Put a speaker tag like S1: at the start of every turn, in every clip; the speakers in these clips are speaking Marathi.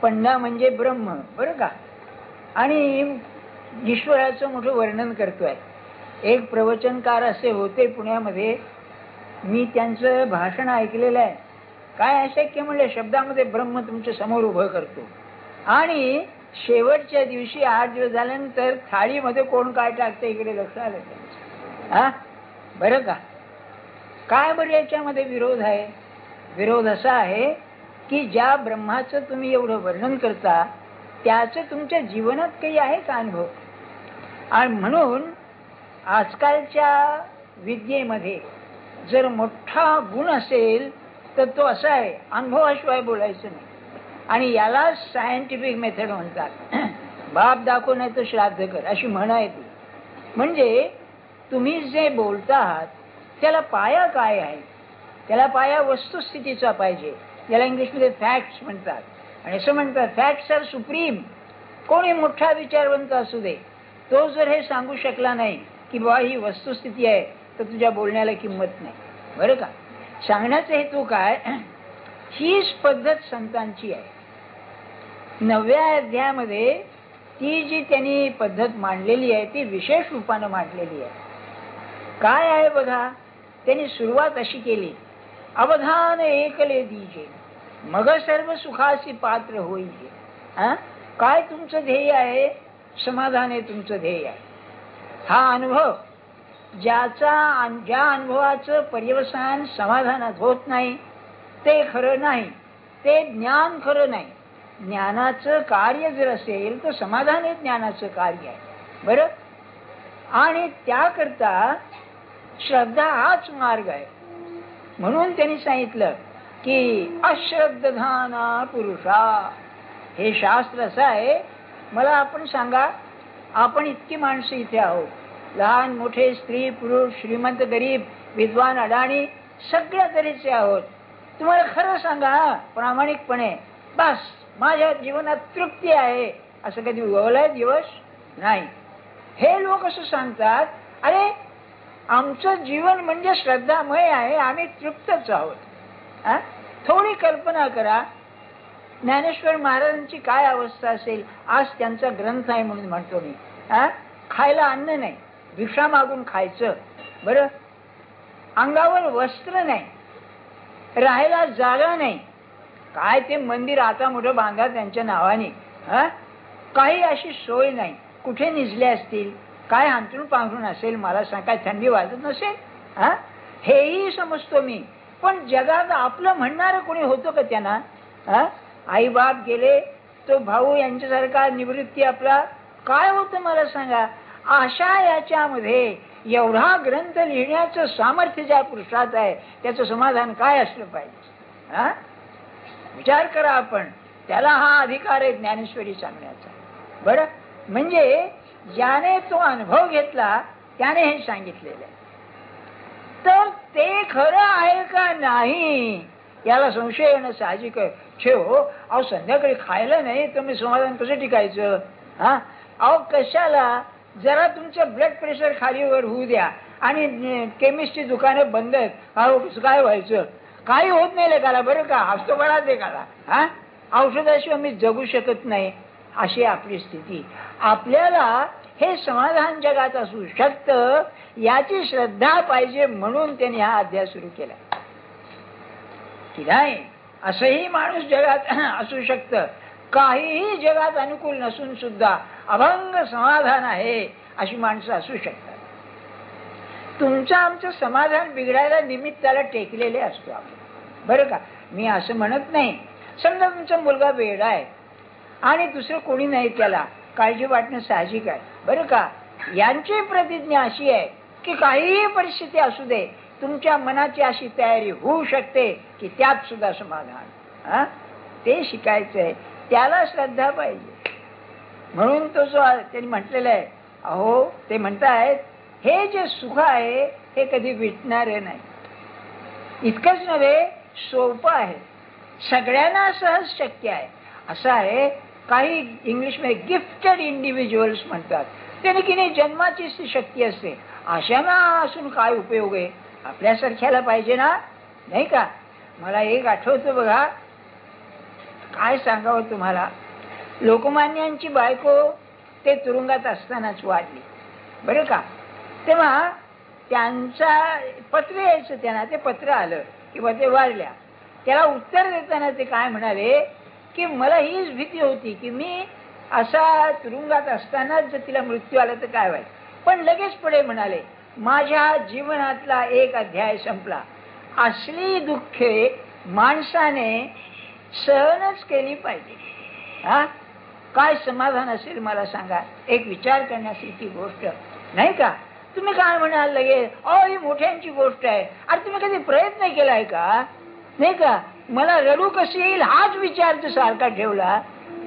S1: पंडा म्हणजे ब्रह्म, बरं का. आणि ईश्वराचं मोठं वर्णन करतोय. एक प्रवचनकार असे होते पुण्यामध्ये, मी त्यांचं भाषण ऐकलेलं आहे. काय अशक्य म्हणले, शब्दामध्ये ब्रह्म तुमच्या समोर उभं करतो. आणि शेवटच्या दिवशी 8 दिवस झाल्यानंतर थाळीमध्ये कोण काय टाकतं इकडे लक्ष आलं त्यांचं. हा, बरं का. काय बरं याच्यामध्ये विरोध आहे? विरोध असा आहे की ज्या ब्रह्माचं तुम्ही एवढं वर्णन करता त्याचं तुमच्या जीवनात काही आहे का अनुभव? आणि म्हणून आजकालच्या विद्येमध्ये जर मोठा गुण असेल तर तो असा आहे, अनुभवाशिवाय बोलायचं नाही. आणि याला सायंटिफिक मेथड म्हणतात. बाप दाखव नाही तर श्राद्ध कर, अशी म्हण आहे ती. म्हणजे तुम्ही जे बोलता आहात त्याला पाया काय आहे? त्याला पाया वस्तुस्थितीचा पाहिजे, ज्याला इंग्लिशमध्ये फॅक्ट्स म्हणतात. आणि असं म्हणतात फॅक्ट्स आर सुप्रीम. कोणी मोठा विचारवंत असू दे, तो जर हे सांगू शकला नाही की बा ही वस्तुस्थिती आहे, तर तुझ्या बोलण्याला किंमत नाही, बरं का. सांगण्याचा हेतू काय, हीच पद्धत संतांची आहे. 9व्या अध्यायामध्ये ती जी त्यांनी पद्धत मांडलेली आहे ती विशेष रूपानं मांडलेली आहे. काय आहे बघा, त्यांनी सुरुवात अशी केली, अवधान एकले दीजे मग सर्व सुखासी पात्र होईजे. काय तुमचं ध्येय आहे? समाधान हे तुमचं ध्येय आहे. हा अनुभव ज्या अनुभवाचं पर्यवसान समाधानात होत नाही ते खरं नाही, ते ज्ञान खरं नाही. ज्ञानाचं कार्य जर असेल तर समाधान हे ज्ञानाचं कार्य आहे, बरं. आणि त्याकरता श्रद्धा हाच मार्ग आहे. म्हणून त्यांनी सांगितलं की अश्रद्धाना पुरुषा. हे शास्त्र असं आहे, मला आपण सांगा, आपण इतकी माणसं इथे आहोत, लहान मोठे, स्त्री पुरुष, श्रीमंत गरीब, विद्वान अडाणी, सगळ्या तऱ्हेचे आहोत. तुम्हाला खरं सांगा प्रामाणिकपणे, बस माझ्या जीवनात तृप्ती आहे, असं कधी उगवलाय दिवस? नाही. हे लोक असं सांगतात, अरे आमचं जीवन म्हणजे श्रद्धामय आहे, आम्ही तृप्तच आहोत. थोडी कल्पना करा, ज्ञानेश्वर महाराजांची काय अवस्था असेल. आज त्यांचा ग्रंथ आहे म्हणून म्हणतो मी. खायला अन्न नाही, भिक्षा मागून खायचं, बरं. अंगावर वस्त्र नाही, राहायला जागा नाही. काय ते मंदिर आता मोठं बांधा त्यांच्या नावाने, काही अशी सोय नाही. कुठे निजले असतील, काय अंथरूण पांघरून असेल, मला सांग, काय थंडी वाजत नसेल? हेही समजतो मी. पण जगात आपलं म्हणणारं कोणी होतं का त्यांना? आई बाप गेले, तो भाऊ यांच्यासारखा निवृत्ती आपला, काय होतं मला सांगा. अशा याच्यामध्ये एवढा ग्रंथ लिहिण्याचं सामर्थ्य ज्या पुरुषात आहे त्याचं समाधान काय असलं पाहिजे? विचार करा आपण. त्याला हा अधिकार आहे ज्ञानेश्वरी सांगण्याचा, बरं. म्हणजे ज्याने तो अनुभव घेतला त्याने हे सांगितलेलं आहे. तर ते खरं आहे का नाही याला संशय येणं साहजिक आहे. हो, अहो संध्याकाळी खायला नाही तर मी समाधान कसं टिकायचं? अहो कशाला, जरा तुमचं ब्लड प्रेशर खालीवर होऊ द्या आणि केमिस्टची दुकानं बंद आहेत, अहो काय व्हायचं? काही होत नाही लेकाला, बरं का. हसतो बळा लेकाला, औषधाशिवाय मी जगू शकत नाही, अशी आपली स्थिती. आपल्याला हे समाधान जगात असू शकतं याची श्रद्धा पाहिजे, म्हणून त्यांनी हा अध्याय सुरू केला की नाही. असंही माणूस जगात असू शकतं, काहीही जगात अनुकूल नसून सुद्धा अभंग समाधान आहे अशी माणसं असू शकतात. तुमचं आमचं समाधान बिघडायला निमित्ताला टेकलेले असतो आपण, बरं का. मी असं म्हणत नाही, समजा तुमचा मुलगा वेडा आहे आणि दुसरं कोणी नाही, त्याला काळजी वाटणं साहजिक आहे, बरं का. यांची प्रतिज्ञा अशी आहे की काहीही परिस्थिती असू दे, तुमच्या मनाची अशी तयारी होऊ शकते की त्यात सुद्धा समाधान. ते शिकायचंय, त्याला श्रद्धा पाहिजे. म्हणून तो जो त्यांनी म्हटलेलं आहे, अहो ते म्हणतायत हे जे सुख आहे हे कधी विटणारे नाही. इतकंच नव्हे, सोपं आहे, सगळ्यांना सहज शक्य आहे. असं आहे, काही इंग्लिशमध्ये गिफ्टेड इंडिव्हिज्युअल्स म्हणतात, त्याने की नाही जन्माची शक्ती असते. अशांना असून काय उपयोग आहे? आपल्यासारख्याला पाहिजे ना, नाही का. मला एक आठवतं बघा, काय सांगावं तुम्हाला, लोकमान्यांची बायको ते तुरुंगात असतानाच वाढली बरं का. तेव्हा त्यांचा पत्र यायचं, त्यांना ते पत्र आलं किंवा ते वाढल्या. त्याला उत्तर देताना ते काय म्हणाले की मला हीच भीती होती की मी असा तुरुंगात असतानाच जर तिला मृत्यू आला तर काय व्हायचं. पण लगेच पुढे म्हणाले माझ्या जीवनातला एक अध्याय संपला. असली दुःखे माणसाने सहनच केली पाहिजे. हा, काय समाधान असेल मला सांगा. एक विचार करण्यासारखी गोष्ट नाही का. तुम्ही काय म्हणाल लगेच, अहो ही मोठ्यांची गोष्ट आहे. अरे तुम्ही कधी प्रयत्न केलाय का, नाही का. मला रडू कशी येईल हाच विचार जर सारखा ठेवला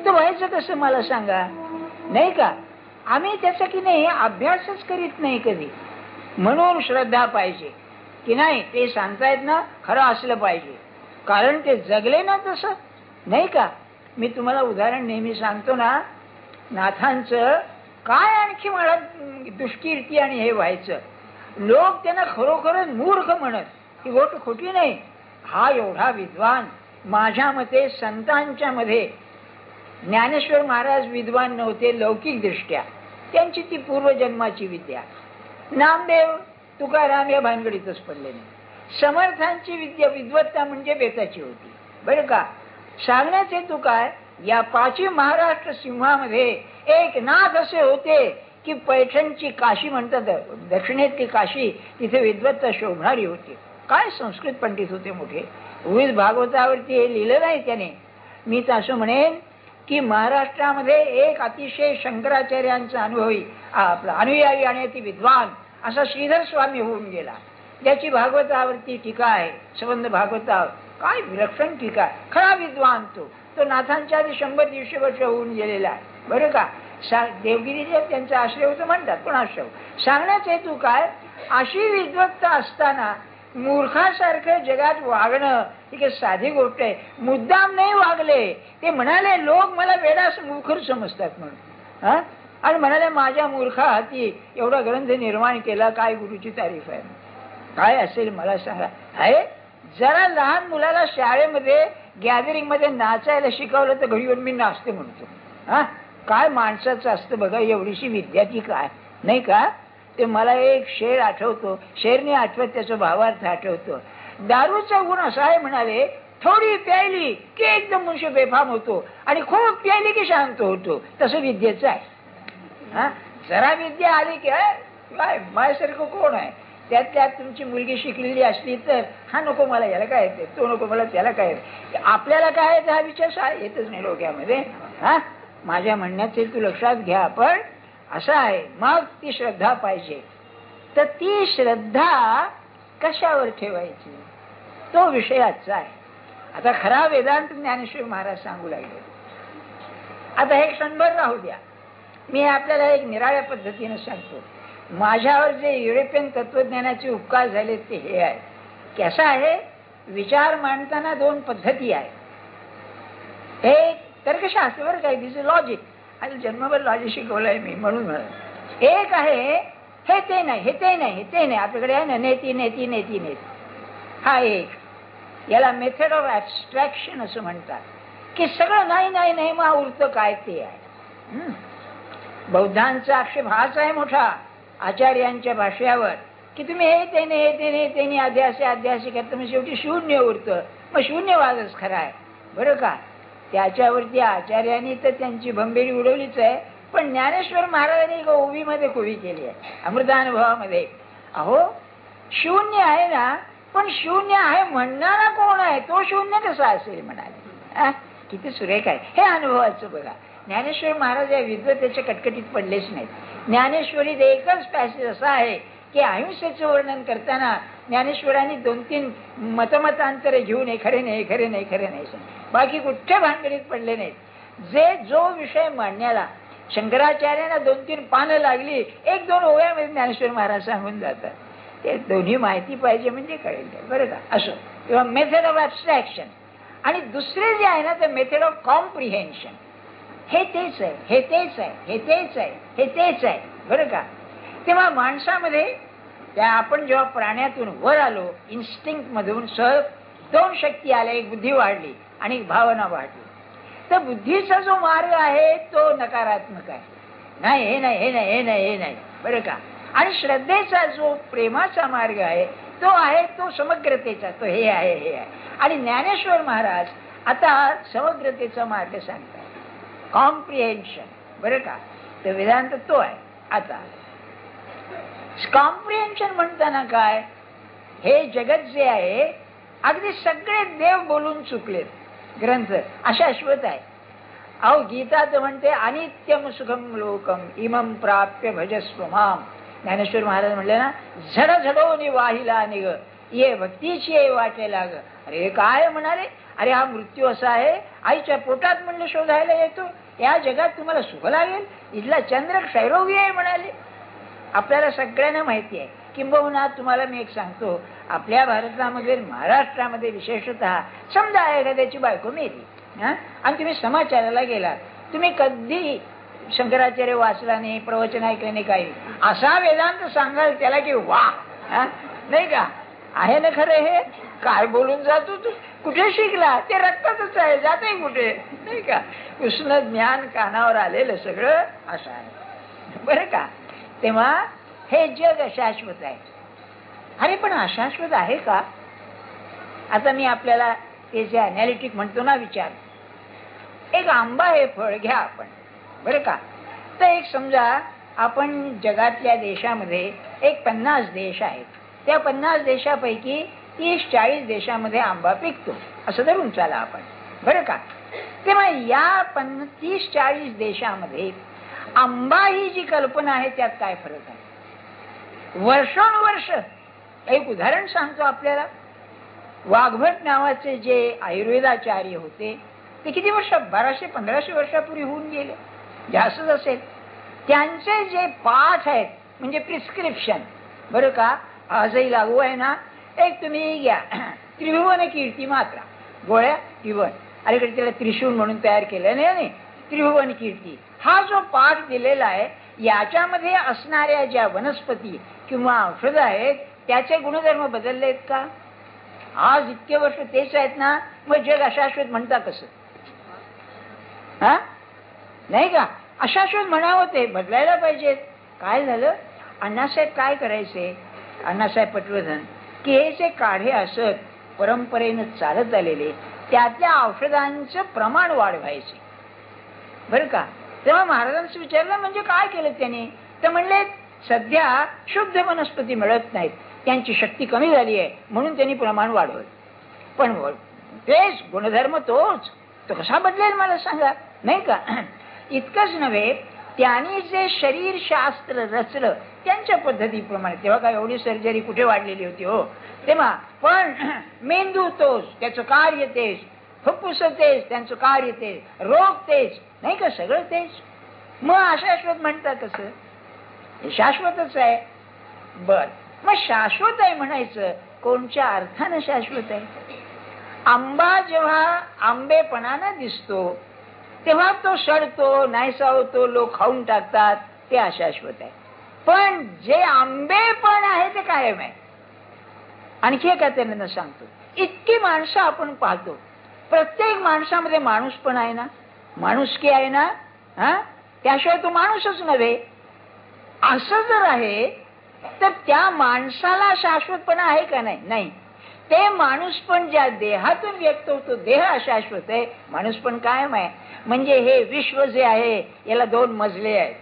S1: तर व्हायचं कसं मला सांगा, नाही का. आम्ही त्याचा की नाही अभ्यासच करीत नाही कधी. म्हणून श्रद्धा पाहिजे की नाही, ते सांगतायत ना खरं असलं पाहिजे, कारण ते जगले ना तसं, नाही का. मी तुम्हाला उदाहरण नेहमी सांगतो ना, नाथांचं काय आणखी मला दुष्कीर्ती आणि हे व्हायचं. लोक त्यांना खरोखरच मूर्ख म्हणत, ही गोष्ट खोटी नाही. हा एवढा विद्वान, माझ्या मते संतांच्या मध्ये ज्ञानेश्वर महाराज विद्वान नव्हते लौकिक दृष्ट्या, त्यांची ती पूर्वजन्माची विद्या. नामदेव तुकाराम या भानगडीतच पडले नाही. समर्थांची विद्या विद्वत्ता म्हणजे बेताची होती बरं का. सांगण्याचे हेतू काय, या पाचवी महाराष्ट्र सिंहामध्ये एक नाथ असे होते की पैठणची काशी म्हणतात, दक्षिणेतली काशी, तिथे विद्वत्ता शोभणारी होती. काय संस्कृत पंडित होते मोठे. उगीच भागवतावरती हे लिहिलं नाही त्याने. मी तर असं म्हणेन की महाराष्ट्रामध्ये एक अतिशय शंकराचार्यांचा अनुभवी आपला अनुयायी आणि अति विद्वान असा श्रीधर स्वामी होऊन गेला, ज्याची भागवतावरती टीका आहे, संबंध भागवतावर. काय विलक्षण टीका, खरा विद्वान तो नाथांच्या आधी 100-150 वर्ष होऊन गेलेला आहे बरं का. देवगिरीचे त्यांचा आश्रय होतं म्हणतात, पण आश्रय सांगण्याचा हेतू काय, अशी विद्वत्ता असताना मूर्खासारखं जगात वागणं ही काही साधी गोष्ट आहे. मुद्दाम नाही वागले, ते म्हणाले लोक मला वेडा मूर्ख समजतात म्हणून. हा, आणि म्हणाले माझ्या मूर्खा हाती एवढा ग्रंथ निर्माण केला, काय गुरुची तारीफ आहे. काय असेल मला सांगा. आहे जरा लहान मुलाला शाळेमध्ये गॅदरिंग मध्ये नाचायला शिकवलं तर घरी येऊन मी नाचते म्हणतो. हा, काय माणसाचं असतं बघा, एवढीशी विद्या ती काय, नाही का. ते मला एक शेर आठवतो, शेरने आठवत त्याचा भावार्थ आठवतो. दारूचा गुण असा आहे म्हणाले, थोडी प्यायली की एकदम मनुष्य बेफाम होतो आणि खूप प्यायली की शांत होतो. तसं विद्येचं आहे. हा, जरा विद्या आली की काय माझ्यासारखं कोण आहे. त्यात तुमची मुलगी शिकलेली असली तर हा नको मला याला काय येते, तो नको मला त्याला काय येते, आपल्याला काय येतं हा विचार येतच नाही डोक्यामध्ये. हा, माझ्या म्हणण्याचे तू लक्षात घ्या. आपण असं आहे, मग ती श्रद्धा पाहिजे. तर ती श्रद्धा कशावर ठेवायची तो विषय आजचा आहे. आता खरा वेदांत ज्ञानेश्वर महाराज सांगू लागले. आता हे क्षणभर राहू द्या, मी आपल्याला एक निराळ्या पद्धतीने सांगतो. माझ्यावर जे युरोपियन तत्वज्ञानाचे उपकार झाले ते हे आहे की असं आहे, विचार मांडताना दोन पद्धती आहे. एक तर्कशास्त्र बरं काय, दिस लॉजिक, आणि जन्मभर लॉजिक शिकवलंय मी म्हणून. एक आहे हे ते नाही, हे ते नाही, हे ते नाही. आपल्याकडे आहे ना नेती नेती नेती नेती, हा एक. याला मेथड ऑफ ऍब्स्ट्रॅक्शन असं म्हणतात की सगळं नाही नाही नाही मग उरतं काय ते आहे. बौद्धांचा आक्षेप हाच आहे मोठा आचार्यांच्या भाष्यावर की तुम्ही हे ते नाही, हे ते नाही, ते नाही, अध्यासी करता मग शेवटी शून्य उरतं. मग शून्यवादच खरा आहे बरं का. त्याच्यावरती आचार्यांनी तर त्यांची भंबेरी उडवलीच आहे, पण ज्ञानेश्वर महाराजांनी एका ओवीमध्ये खुवी केली आहे अमृतानुभवामध्ये. अहो शून्य आहे ना, पण शून्य आहे म्हणणारा कोण आहे, तो शून्य कसा असेल म्हणाले. किती सुरेख आहे हे अनुभवाचं बघा. ज्ञानेश्वर महाराज या विद्वतेच्या कटकटीत पडलेच नाहीत. ज्ञानेश्वरीत एकच पॅसेज असा आहे की अहिंसेचं वर्णन करताना ज्ञानेश्वरांनी 2-3 मतमतांतरे घेऊन हे खरे नाही, खरे नाही, खरे नाही, बाकी कुठच्या भानगडीत पडले नाहीत. जो विषय मांडण्याला शंकराचार्यांना 2-3 पानं लागली, 1-2 ओव्यामध्ये ज्ञानेश्वर महाराज सांगून जातात. ते दोन्ही माहिती पाहिजे म्हणजे कळेल बरं का. असं किंवा मेथड ऑफ ऍब्स्ट्रॅक्शन, आणि दुसरे जे आहे ना ते मेथड ऑफ कॉम्प्रिहेन्शन. हे तेच आहे, हे तेच आहे, हे तेच आहे, हे तेच आहे बरं का. तेव्हा माणसामध्ये त्या आपण जेव्हा प्राण्यातून वर आलो, इन्स्टिंक्ट मधून सहज 2 शक्ती आल्या, एक बुद्धी वाढली आणि एक भावना वाढली. तर बुद्धीचा जो मार्ग आहे तो नकारात्मक आहे. नाही, हे नाही, हे नाही, हे नाही, हे नाही, बरं का. आणि श्रद्धेचा जो प्रेमाचा मार्ग आहे तो आहे तो समग्रतेचा, तो हे आहे, हे आहे. आणि ज्ञानेश्वर महाराज आता समग्रतेचा मार्ग सांगतात, कॉम्प्रिहेन्शन, बरं का. तर वेदांत तो आहे. आता कॉम्प्रिहेन्शन म्हणताना काय, हे जगत जे आहे अगदी सगळे देव बोलून चुकलेत. ग्रंथ अशाश्वत आहे. अहो गीता तर म्हणते अनित्यम सुखम लोकम इमम प्राप्य भजस्व माम. ज्ञानेश्वर महाराज म्हणले ना, झड झडो वाहिला निग ये भक्तीची ये वाटे लाग. अरे काय म्हणाले, अरे हा मृत्यू असा आहे, आईच्या पोटात म्हणलं शोधायला येतो, या जगात तुम्हाला सुख लागेल, इथला चंद्र क्षयरोगी आहे म्हणाले. आपल्याला सगळ्यांना माहिती आहे. किंबहुना तुम्हाला मी एक सांगतो, आपल्या भारतामध्ये महाराष्ट्रामध्ये विशेषतः समजा एखाद्याची बायको मेली आणि तुम्ही समाचाराला गेलात, तुम्ही कधी शंकराचार्य वाचला नाही, प्रवचन ऐकलं नाही, काही असा वेदांत सांगाल त्याला की वा, नाही का, आहे ना खरं, हे काय बोलून जातो तू, कुठे शिकला, ते रक्तातच आहे, जाते कुठे, नाही का. कृष्ण ज्ञान कानावर आलेलं सगळं असं आहे, बरं का. तेव्हा हे जग अशाश्वत आहे. अरे पण अशाश्वत आहे का. आता मी आपल्याला ते जे अनॅलिटिक म्हणतो ना विचार, एक आंबा हे फळ घ्या आपण, बरं का. तर एक समजा आपण जगातल्या देशामध्ये एक 50 देश आहेत, त्या 50 देशापैकी 30-40 देशामध्ये आंबा पिकतो असं धरून चाला आपण, बरं का. तेव्हा या 30-40 देशामध्ये आंबा ही जी कल्पना आहे त्यात काय फरक आहे. वर्षानुवर्ष, एक उदाहरण सांगतो आपल्याला, वाघभट नावाचे जे आयुर्वेदाचार्य होते ते किती वर्ष, 1200-1500 वर्षापूर्वी होऊन गेले, जास्तच असेल. त्यांचे जे पाठ आहेत म्हणजे प्रिस्क्रिप्शन, बरं का, आजही लागू आहे ना. एक तुम्ही घ्या त्रिभुवन कीर्ती मात्रा गोळ्या त्रिभुवन, अलीकडे त्याला त्रिशूल म्हणून तयार केलं नाही, त्रिभुवन कीर्ती हा जो पाठ दिलेला आहे, याच्यामध्ये असणाऱ्या ज्या वनस्पती किंवा औषधं आहेत त्याचे गुणधर्म बदललेत का. आज इतके वर्ष तेच आहेत ना, मग जग अशाश्वत म्हणता कसं, हा नाही का. अशाश्वत म्हणावं, ते बदलायला पाहिजेत. काय झालं, अण्णासाहेब काय करायचे, अण्णासाहेब पटवर्धन, की हे जे काढे असत परंपरेनं चालत आलेले त्यातल्या औषधांचं प्रमाण वाढवायचे, बरं का. तेव्हा महाराजांचं विचारलं म्हणजे काय केलं त्यांनी, तर म्हणले सध्या शुद्ध वनस्पती मिळत नाहीत, त्यांची शक्ती कमी झाली आहे म्हणून त्यांनी प्रमाण वाढवलं. पण तेच गुणधर्म तोच, तो कसा बदलेल मला सांगा, नाही का. इतकंच नव्हे, त्यांनी जे शरीर शास्त्र रचलं त्यांच्या पद्धतीप्रमाणे, तेव्हा काय एवढी सर्जरी कुठे वाढलेली होती हो तेव्हा, पण मेंदू तोच, त्याचं कार्य तेच, फुफ्फुस तेच, त्यांचं कार्य तेच, रोग तेच, नाही का, सगळं तेच. मग अशाश्वत म्हणतात कसं, हे शाश्वतच आहे. बर, मग शाश्वत आहे म्हणायचं कोणत्या अर्थानं शाश्वत आहे. आंबा जेव्हा आंबेपणानं दिसतो तेव्हा तो सडतो, नाहीसा होतो, लोक खाऊन टाकतात, ते अशाश्वत आहे. पण जे आंबेपण आहे ते कायम आहे. आणखी एका त्यांना सांगतो, इतकी माणसं आपण पाहतो, प्रत्येक माणसामध्ये माणूस पण आहे ना, माणुसकी आहे ना, त्याशिवाय तो माणूसच नव्हे. असं जर आहे तर त्या माणसाला शाश्वतपणा आहे का नाही, नाही. ते माणूस पण ज्या देहातून व्यक्त होतो देह अशाश्वत आहे, माणूस पण कायम आहे. म्हणजे हे विश्व जे आहे याला 2 मजले आहेत,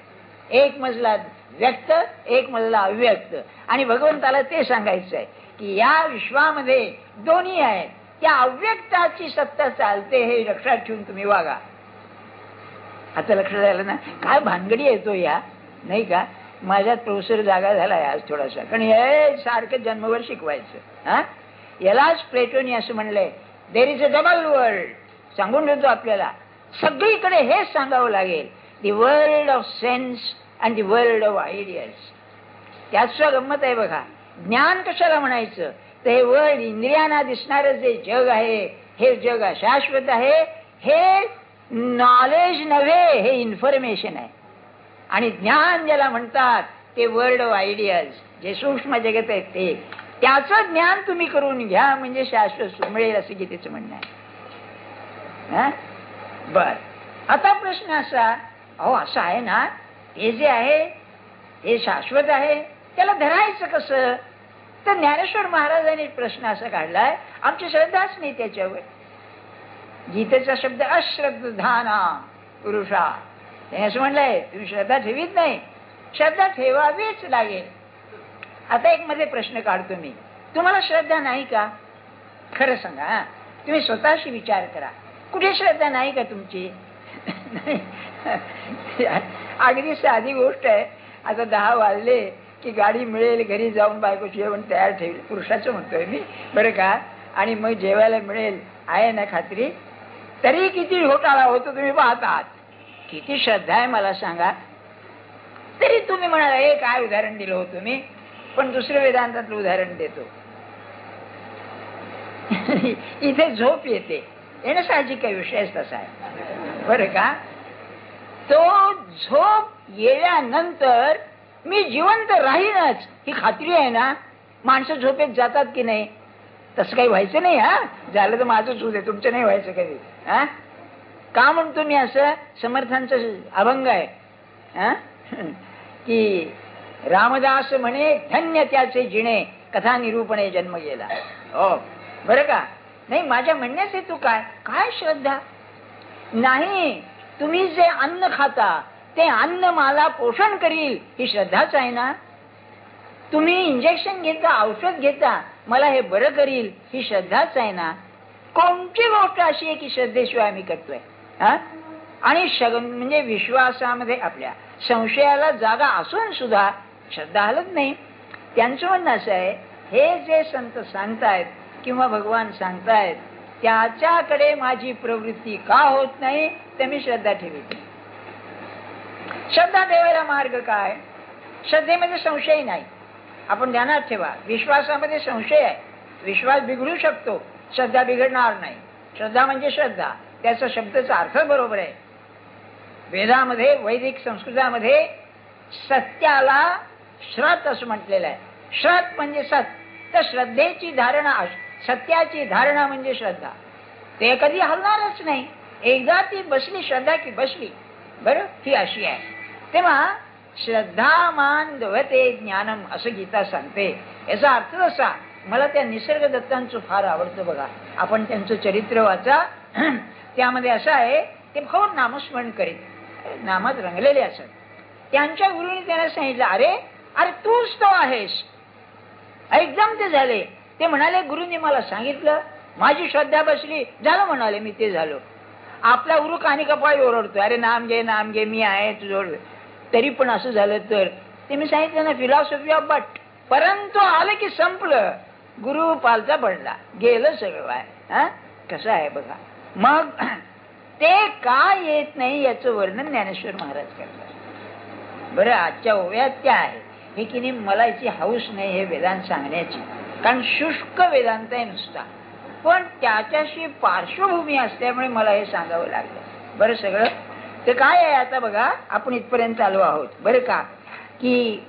S1: एक मजला व्यक्त, एक मजला अव्यक्त. आणि भगवंताला ते सांगायचं आहे की या विश्वामध्ये दोन्ही आहेत, त्या अव्यक्ताची सत्ता चालते, हे लक्षात ठेवून तुम्ही वागा. आता लक्षात आलं ना काय भानगडी येतो या, नाही का. माझ्यात प्रोफेसर जागा झाला आज थोडासा, कारण हे सारखं जन्मभर शिकवायचं. यालाच प्लेटोनी असं म्हणलंय, there is a double world. सांगून ठेवतो आपल्याला, सगळीकडे हेच सांगावं लागेल, the world of sense and the world of ideas. त्याचं गंमत आहे बघा. ज्ञान कशाला म्हणायचं, तर हे वर्ल्ड, इंद्रियांना दिसणारं जे जग आहे हे जग अशाश्वत आहे, हे नॉलेज नव्हे, हे इन्फॉर्मेशन आहे. आणि ज्ञान ज्याला म्हणतात ते वर्ल्ड ऑफ आयडियाज, जे सूक्ष्म जगत आहे ते, त्याचं ज्ञान तुम्ही करून घ्या म्हणजे शाश्वत सुख मिळेल, असं गीतेचं म्हणणं आहे. बर, आता प्रश्न असा, अहो असं आहे ना, हे जे आहे हे शाश्वत आहे, त्याला धरायचं कसं? तर ज्ञानेश्वर महाराजांनी प्रश्न असा काढलाय, आमची श्रद्धाच नाही त्याच्यावर. गीतेचा शब्द अश्रद्धाना पुरुषा, त्याने असं म्हणलंय, तुम्ही श्रद्धा ठेवीत नाही, श्रद्धा ठेवावीच लागेल. आता एक मध्ये प्रश्न काढतो मी, तुम्हाला श्रद्धा नाही का? खरं सांगा, तुम्ही स्वतःशी विचार करा, कुठे श्रद्धा नाही का तुमची? अगदी साधी गोष्ट आहे. आता 10 वाजले की गाडी मिळेल, घरी जाऊन बायको जेवण तयार ठेवली, पुरुषाचं म्हणतोय मी बरं का, आणि मग जेवायला मिळेल, आहे ना खात्री? तरी किती घोटाळा होतो तुम्ही पाहतात. किती श्रद्धा आहे मला सांगा. तरी तुम्ही म्हणाला हे काय उदाहरण दिलं होतं मी, पण दुसरं वेदांतातलं उदाहरण देतो. इथे झोप येते, येणं साहजिक काही विषयच तसा आहे बरं का. तो झोप येण्यानंतर मी जिवंत राहीनच ही खात्री आहे ना. माणसं झोपेत जातात की नाही? तसं काही व्हायचं नाही. हा, झालं तर माझंच होऊ दे, तुमचं नाही व्हायचं कधी. हा, का म्हणतो मी असं? समर्थांचं अभंग आहे हा, की रामदास म्हणे धन्य त्याचे जिणे, कथा निरूपणे जन्म गेला. हो बरं का. नाही, माझ्या म्हणण्याचे तू काय काय श्रद्धा नाही. तुम्ही जे अन्न खाता ते अन्न मला पोषण करील ही श्रद्धाच आहे ना. तुम्ही इंजेक्शन घेता, औषध घेता, मला हे बरं करील ही श्रद्धाच आहे ना. कोणती गोष्ट अशी आहे की श्रद्धेशिवाय आम्ही करतोय? हा, आणि म्हणजे विश्वासामध्ये आपल्या संशयाला जागा असून सुद्धा श्रद्धा हलत नाही. त्यांचं म्हणणं असं आहे, हे जे संत सांगतायत किंवा भगवान सांगतायत त्याच्याकडे माझी प्रवृत्ती का होत नाही, तर मी श्रद्धा ठेवते. श्रद्धा ठेवायला मार्ग काय? श्रद्धेमध्ये संशय नाही. आपण ध्यानात ठेवा, विश्वासामध्ये संशय आहे, विश्वास बिघडू शकतो, श्रद्धा बिघडणार नाही. श्रद्धा म्हणजे श्रद्धा, त्याचा शब्दाचा अर्थ बरोबर आहे. वेदामध्ये, वैदिक संस्कृतामध्ये सत्याला श्रत असं म्हटलेलं आहे. श्रत म्हणजे सत, तर श्रद्धेची धारणा, सत्याची धारणा म्हणजे श्रद्धा. ते कधी हलणारच नाही. एकदा ती बसली श्रद्धा की बसली. बरं, ही अशी आहे. तेव्हा श्रद्धा मान दवते ज्ञानम असं गीता सांगते. याचा अर्थ असा, मला त्या निसर्ग दत्तांचं फार आवडतं बघा. आपण त्यांचं चरित्र वाचा, त्यामध्ये असं आहे, ते खूप नामस्मरण करीत, नामात रंगलेले असत. त्यांच्या गुरुनी त्यांना सांगितलं, अरे अरे तूच तो आहेस. एकदम ते झाले. ते म्हणाले, गुरुनी मला सांगितलं, माझी श्रद्धा बसली, झालं म्हणाले, मी ते झालो. आपला गुरु कानी कपाळी ओरडतो, अरे नाम घे नाम घे, मी आहे तुझ्यावर. तरी पण असं झालं तर ते मी सांगितलं ना, फिलॉसॉफी ऑफ बट. परंतु आलं की संपलं, गुरु पालचा पडला, गेलं सगळं आहे. कसं आहे बघा. मग ते का येत नाही याचं वर्णन ज्ञानेश्वर महाराज करतात. बरं, आजच्या ओव्यात त्या आहे हे की नाही, मला याची हौस नाही हे वेदांत सांगण्याची, कारण शुष्क वेदांत आहे नुसता, पण त्याच्याशी पार्श्वभूमी असल्यामुळे मला हे सांगावं लागलं. बरं, सगळं ते काय आहे आता बघा, आपण इथपर्यंत आलो आहोत बरं का, की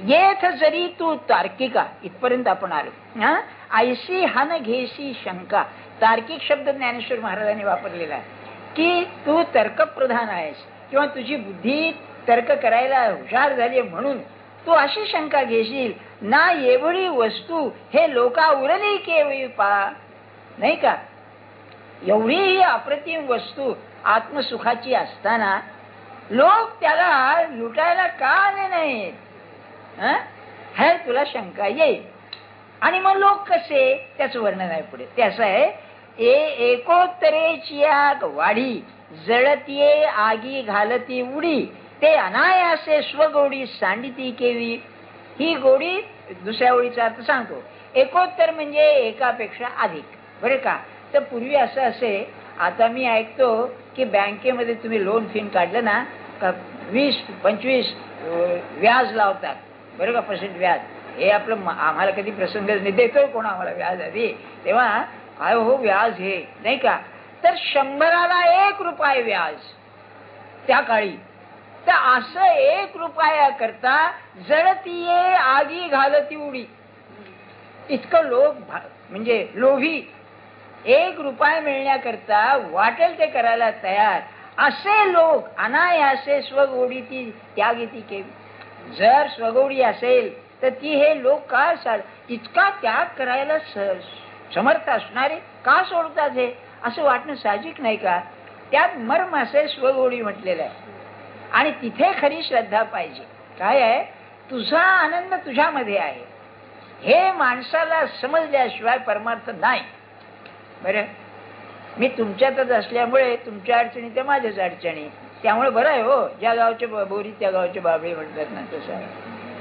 S1: येथ जरी तू तार्किका, इथपर्यंत आपण आलो. हा, ऐशी हन घेशी शंका, तार्किक शब्द ज्ञानेश्वर महाराजांनी वापरलेला आहे, की तू तर्कप्रधान आहेस किंवा तुझी बुद्धी तर्क करायला हुशार झाली म्हणून तू अशी शंका घेशील ना, एवढी वस्तू हे लोका उरली केवळी पा, नाही का. एवढी अप्रतिम वस्तू आत्मसुखाची असताना लोक त्याला लुटायला का आले नाहीत, हे तुला शंका येईल. आणि मग लोक कसे, त्याचं वर्णन आहे पुढे. ते असं आहे, एकोत्तरेची आग वाढी, जळतीये आगी घालती उडी, ते अनायासे स्वगोडी सांडिती केवी. ही गोडी दुसऱ्या ओळीचा अर्थ सांगतो. एकोत्तर म्हणजे एकापेक्षा अधिक, बरं का. तर पूर्वी असं असे, आता मी ऐकतो की बँकेमध्ये तुम्ही लोन फिन काढलं ना का 20-25 व्याज लावतात, बरं का, % व्याज. हे आपलं आम्हाला कधी प्रसंग देतो कोण आम्हाला व्याज आधी, तेव्हा काय हो व्याज हे, नाही का. तर 100ला 1 रुपये व्याज त्या काळी. तर असं 1 रुपया करता जळतीये आगी घालती उडी, इतकं लोक म्हणजे लोभी एक रुपया मिळण्याकरता वाटेल ते करायला तयार असे लोक अनायासे स्वगोडीची त्यागिती केली. जर स्वगोडी असेल तर ती हे लोक का इतका त्याग करायला समर्थ असणारे का सोडतात हे असं वाटणं साहजिक नाही का? त्यात मर्म असे स्वगोडी म्हटलेलं आहे. आणि तिथे खरी श्रद्धा पाहिजे. काय आहे? तुझा आनंद तुझ्यामध्ये आहे हे माणसाला समजल्याशिवाय परमार्थ नाही. बरं, मी तुमच्यातच असल्यामुळे तुमच्या अडचणी त्या माझ्याच अडचणी, त्यामुळे बरं आहे हो. ज्या गावचे बोरी त्या गावचे बाबळे म्हणतात ना, तसं आहे.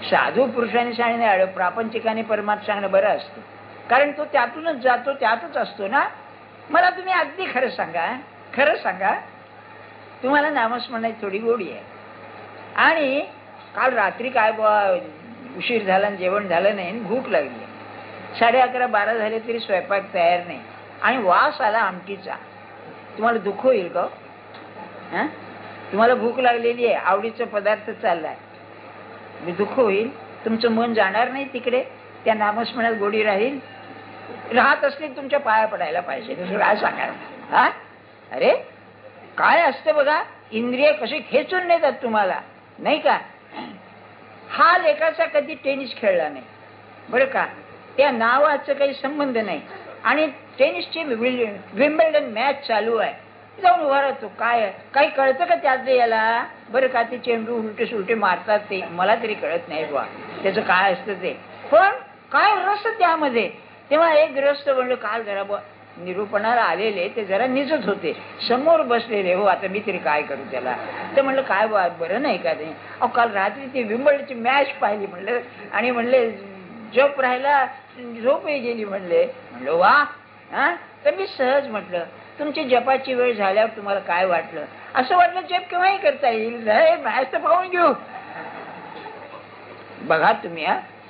S1: साधू पुरुषांनी सांगणे प्रापंचिकाने परमार्थ सांगणं बरं असतं, कारण तो त्यातूनच जातो, त्यातच असतो ना. मला तुम्ही अगदी खरं सांगा, तुम्हाला नामस्मरणाची थोडी गोडी आहे. आणि काल रात्री काय उशीर झाला, जेवण झालं नाही, भूक लागली. 11:30-12 झाले तरी स्वयंपाक तयार नाही आणि वास आला आमटीचा. तुम्हाला दुःख होईल का? तुम्हाला भूक लागलेली आहे, आवडीचा पदार्थ चाललाय, मी दुःख होईल? तुमचं मन जाणार नाही तिकडे? त्या नामस्मरणात गोडी राहत असली तुमच्या पाया पडायला पाहिजे. दुसरं काय सांगा? अरे काय असतं बघा, इंद्रिय कशी खेचून नेतात तुम्हाला, नाही का? हा लेखाचा कधी टेनिस खेळला नाही बरं का, त्या नावाचं काही संबंध नाही. आणि टेनिसची विम्बल्डन मॅच चालू आहे, जाऊन उभा राहतो. काय काही कळतं का त्यातलं याला? बरं का, ते चेंडू उलटे सुलटे मारतात, ते मला तरी कळत नाही बा त्याचं काय असतं ते. पण काय रस त्यामध्ये. तेव्हा एक गृहस्थ म्हणलं, काल जरा बा निरूपणाला आलेले ते जरा निजत होते, समोर बसलेले. हो, आता मी तरी काय करू त्याला? तर म्हणलं, काय बा बरं नाही का ते? अहो, काल रात्री ती विम्बल्डनची मॅच पाहिली म्हणलं, आणि म्हणले झोप राहिला, झोपही गेली म्हणले. म्हणलं वा. तर मी सहज म्हटलं, तुमची जपाची वेळ झाल्यावर तुम्हाला काय वाटलं? असं वाटलं जप केव्हाही करता येईल, मॅच तर पाहून घेऊ. बघा तुम्ही,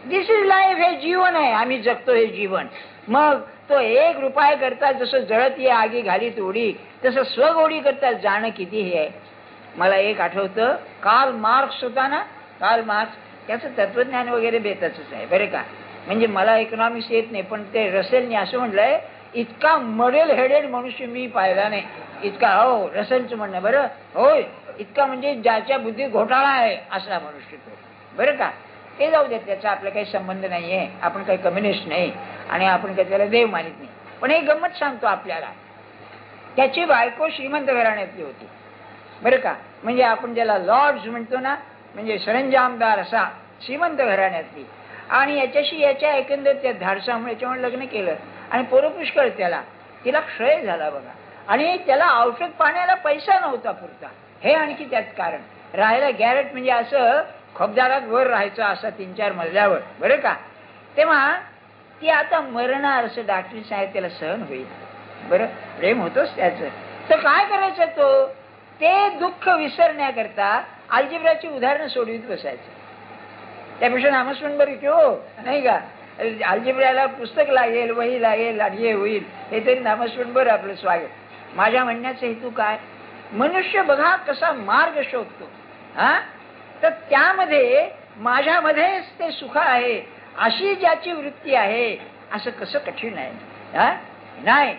S1: दिस इज लाईफ, हे जीवन आहे, आम्ही जगतो हे जीवन. मग तो 1 रुपया करता जसं जळत ये आगी घालीत उडी, तसं स्वगोडी करता जाणं किती हे आहे. मला एक आठवतं, कार्ल मार्क्स होता ना, कार्ल मार्क्स, त्याचं तत्वज्ञान वगैरे बेताच आहे बरं का. म्हणजे मला इकॉनॉमिक्स येत नाही, पण ते रसेलने असं म्हटलंय, इतका मॉडेल हेडेड मनुष्य मी पाहिला नाही इतका. हो, रसेलचं म्हणणं बरं, होय, इतका म्हणजे ज्याच्या बुद्धीत घोटाळा आहे असा मनुष्य तो, बरं का. ते जाऊ देत, त्याचा आपला काही संबंध नाहीये, आपण काही कम्युनिस्ट नाही आणि आपण काही त्याला देव मानित नाही. पण एक गंमत सांगतो आपल्याला, त्याची बायको श्रीमंत घराण्यातली होती बरं का. म्हणजे आपण ज्याला लॉर्ड्स म्हणतो ना, म्हणजे सरंजामदार असा श्रीमंत घराण्यातली. आणि याच्या एकंदर त्या धाडसामुळे याच्यामुळे लग्न केलं आणि पोरं पुष्कळ त्याला. तिला क्षय झाला बघा, आणि त्याला औषध पाण्याला पैसा नव्हता पुरता. हे आणखी त्यात कारण. राहायला गॅरेट म्हणजे असं खोबदारात वर राहायचं, असं 3-4 मजल्यावर बरं का. तेव्हा ती आता मरणार असं डॉक्टर साहेब त्याला सहन होईल. बरं, प्रेम होतोच त्याचं. तर काय करायचं? तो ते दुःख विसरण्याकरता अल्जेब्राची उदाहरणं सोडवीत बसायचं. त्यापेक्षा नामस्मरण बरं की हो, नाही का? अल्जेब्राला पुस्तक लागेल, वही लागेल, आणि हे होईल, हे तरी नामस्मरण बरं आपलं स्वागत. माझ्या म्हणण्याचा हेतू काय? मनुष्य बघा कसा मार्ग शोधतो. तर त्यामध्ये माझ्यामध्येच ते सुख आहे अशी ज्याची वृत्ती आहे, असं कसं कठीण आहे? नाही,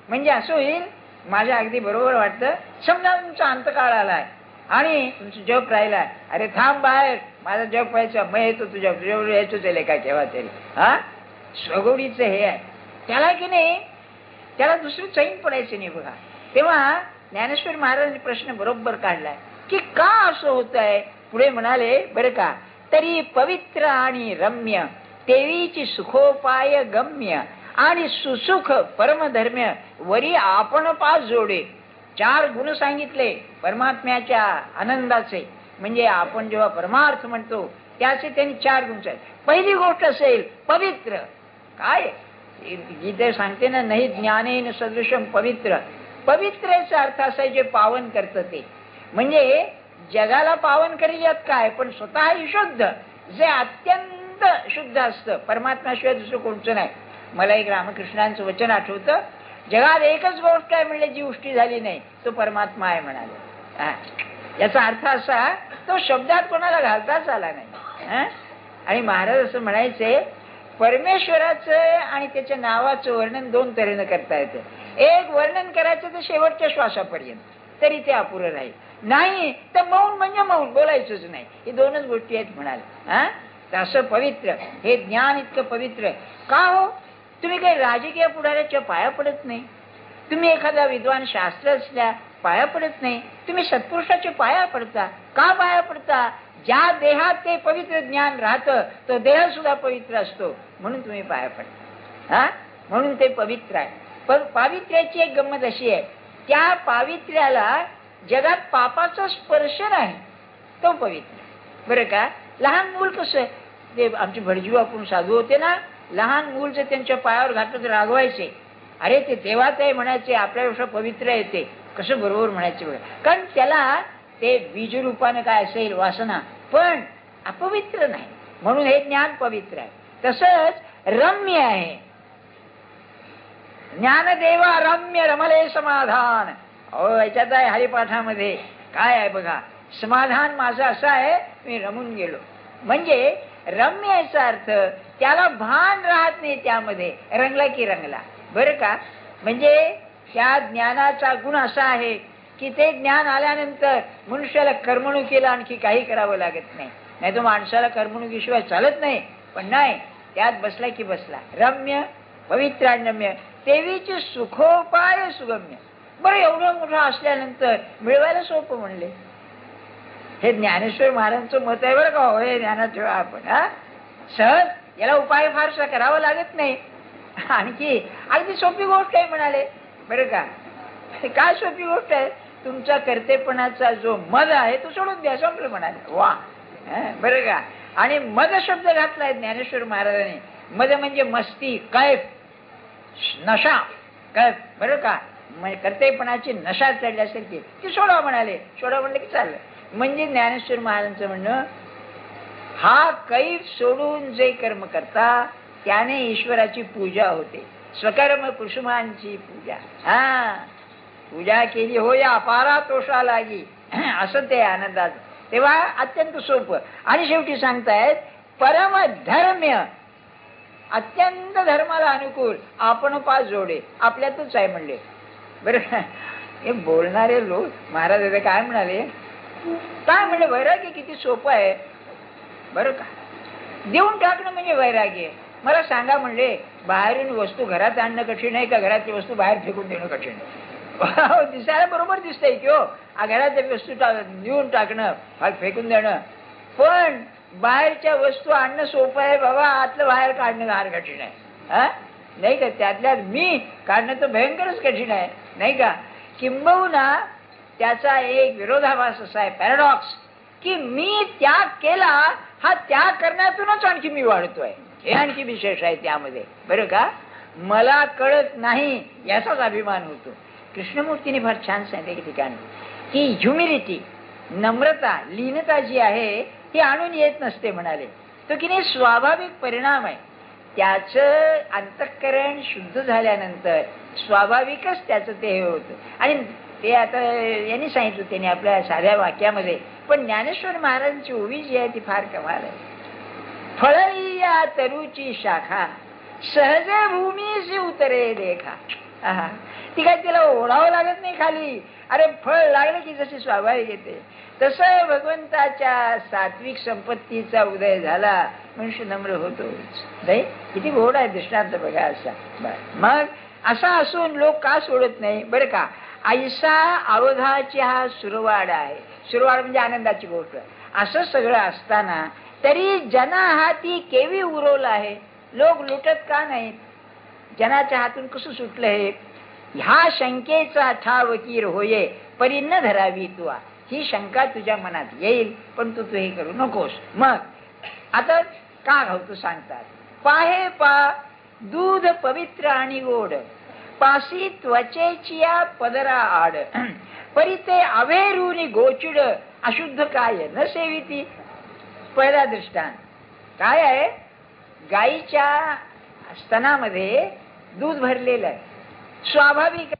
S1: म्हणजे असं होईल, माझ्या अगदी बरोबर वाटतं. समजा तुमचा अंतकाळ आलाय आणि तुमचं जप राहिलाय, अरे थांब बाहेर, माझा जप व्हायचा, मग येतो तुझ्यावर यायचोच आहे काय केव्हा तरी. स्वगोडीचं हे आहे त्याला की नाही, त्याला दुसरं चैन पडायचं नाही बघा. तेव्हा ज्ञानेश्वर महाराजांनी प्रश्न बरोबर काढलाय की का असं होत आहे. पुढे म्हणाले बरं का, तरी पवित्र आणि रम्य तेवीची सुखोपाय गम्य आणि सुसुख परमधर्म्य वरी आपण पास जोडे. 4 गुण सांगितले परमात्म्याच्या आनंदाचे. म्हणजे आपण जेव्हा परमार्थ म्हणतो त्याचे त्यांनी 4 गुण आहेत. पहिली गोष्ट असेल पवित्र. काय गीता सांगते ना, नाही ज्ञानेन सदृशम पवित्र. पवित्रचा अर्थ असा आहे जे पावन करतं ते. म्हणजे जगाला पावन करेल यात काय, पण स्वतः शुद्ध, जे अत्यंत शुद्ध असतं, परमात्म्याशिवाय दुसरं कोणचं नाही. मला एक रामकृष्णांचं वचन आठवतं, जगात एकच गोष्ट आहे म्हणले जी उष्टी झाली नाही, तो परमात्मा आहे म्हणाले. याचा अर्थ असा, तो शब्दात कोणाला घालताच आला नाही. आणि महाराज असं म्हणायचे, परमेश्वराचं आणि त्याच्या नावाचं वर्णन 2 तऱ्हेनं करता येतं. एक वर्णन करायचं तर शेवटच्या श्वासापर्यंत तरी ते अपुरं राहील. नाही तर मौन म्हणजे मौन, बोलायचंच नाही. हे दोनच गोष्टी आहेत म्हणाल. तर असं पवित्र हे ज्ञान इतकं पवित्र का हो? तुम्ही काही राजकीय पुढाऱ्याच्या पाया पडत नाही, तुम्ही एखादा विद्वान शास्त्र असल्या पाया पडत नाही, तुम्ही सत्पुरुषाचे पाया पडता. का पाया पडता? ज्या देहात ते पवित्र ज्ञान राहतं तो देह सुद्धा पवित्र असतो, म्हणून तुम्ही पाया पडता. म्हणून ते पवित्र आहे. पण पावित्र्याची एक गंमत अशी आहे, त्या पावित्र्याला जगात पापाचा स्पर्श नाही, तो पवित्र. बरं का? लहान मूल कसं, ते आमचे भटजी आपण साधू होते ना, लहान मूल जर त्यांच्या पायावर घातलं तर रागवायचे. अरे ते देवात आहे म्हणायचे, आपल्यापेक्षा पवित्र आहे ते. कसं बरोबर म्हणायचे बघा. कारण त्याला ते बीज रूपानं काय असेल वासना, पण अपवित्र नाही. म्हणून हे ज्ञान पवित्र आहे. तसंच रम्य आहे. ज्ञानदेवा रम्य रमले समाधान. याच्यात आहे हरिपाठामध्ये काय आहे बघा, समाधान माझं असं आहे मी रमून गेलो. म्हणजे रम्य याचा अर्थ त्याला भान राहत नाही, त्यामध्ये रंगला की रंगला. बरं का? म्हणजे त्या ज्ञानाचा गुण असा आहे की ते ज्ञान आल्यानंतर मनुष्याला करमणुकीला आणखी काही करावं लागत नाही. नाही तर माणसाला करमणुकीशिवाय चालत नाही. पण नाही, त्यात बसला की बसला. रम्य पवित्राण्यम्य देवीचे सुखोपाय सुगम्य. बरं एवढं मोठं असल्यानंतर मिळवायला सोपं म्हणले. हे ज्ञानेश्वर महाराजांचं मत आहे बरं का. हे ज्ञानात ठेवा आपण. सहज याला उपाय फारसा करावा लागत नाही, आणखी अगदी सोपी गोष्ट आहे म्हणाले. बरं का? काय सोपी गोष्ट आहे? तुमचा कर्तेपणाचा जो मद आहे तो सोडून द्या, संपलं म्हणाले. वा. बरं का? आणि मद शब्द घातलाय ज्ञानेश्वर महाराजांनी. मद म्हणजे मस्ती, कैफ, नशा, कैफ. बरं का? कर्तेपणाची नशा चढल्यासारखी ती सोडवा म्हणाले. सोडवा म्हणले की चाललं. म्हणजे ज्ञानेश्वर महाराजांचं म्हणणं, हा कैफ सोडून जे कर्म करता त्याने ईश्वराची पूजा होते. स्वकर्म कुसुमांची पूजा. पूजा केली हो या अपारा तोषा लागी, असं ते आनंदात. तेव्हा अत्यंत सोपं. आणि शेवटी सांगतायत परम धर्म्य, अत्यंत धर्माला अनुकूल, आपण पाच जोडे आपल्यातच आहे म्हणले. बरं, हे बोलणारे लोक महाराज काय म्हणाले, काय म्हणले, वैराग्य किती सोपं आहे. बरं का? देऊन टाकणं म्हणजे वैराग्य. मला सांगा म्हणले, बाहेरून वस्तू घरात आणणं कठीण आहे का घरातली वस्तू बाहेर फेकून देणं कठीण आहे? दिसायला बरोबर दिसतंय की हो, घरातल्या वस्तू नेऊन टाकणं, फेकून देणं. पण बाहेरच्या वस्तू आणणं सोपं आहे बाबा, आतलं बाहेर काढणं फार कठीण आहे. नाही का? त्यातल्यात मी काढणं तर भयंकरच कठीण आहे, नाही का? किंबहुना त्याचा एक विरोधाभास असा आहे, पॅराडॉक्स, की मी त्याग केला, हा त्याग करण्यातूनच आणखी मी वाढतोय. हे आणखी विशेष आहे त्यामध्ये. बरं का? मला कळत नाही याचाच अभिमान होतो. कृष्णमूर्तीने फार छान सांगितले ठिकाणी की ह्युमिलिटी, नम्रता, लीनता जी आहे ती आणून येत नसते म्हणाले. तो की नाही स्वाभाविक परिणाम आहे. त्याचं अंतःकरण शुद्ध झाल्यानंतर स्वाभाविकच त्याचं ते हे होतं. आणि ते आता यांनी सांगितलं त्याने आपल्या साध्या वाक्यामध्ये. पण ज्ञानेश्वर महाराजांची ओवी जी आहे ती फार कमाल आहे. फळली या तरुची शाखा, सहज भूमीशी उतरे देखा. ती काय तिला ओढावं लागत नाही खाली. अरे फळ लागलं की जशी स्वाभाविक येते, तसं भगवंताच्या सात्विक संपत्तीचा उदय झाला, मनुष्य नम्र होतोच. नाही किती गोड आहे दृष्टांत बघा असा. मग असा असून लोक का सोडत नाही? बरं का? ऐसा अवधाची हा सुरवाड आहे. सुरवाड म्हणजे आनंदाची गोष्ट. असं सगळं असताना तरी जना हाती केवी उरवलं आहे. लोक लुटत का नाहीत? जनाच्या हातून कसं सुटलं हे? ह्या शंकेचा ठावकीर होये, परी न धरावी तुआ. ही शंका तुझ्या मनात येईल, पण तू हे करू नकोस. मग आता का घावतो सांगतात. पाहे पा दूध पवित्र आणि गोड, पासी त्वचेची पदरा आड, परी ते अवेरूनी गोचिड, अशुद्ध काय न सेविती. पहिला दृष्टांत काय आहे? गाईच्या स्तनामध्ये दूध भरलेलं आहे, स्वाभाविक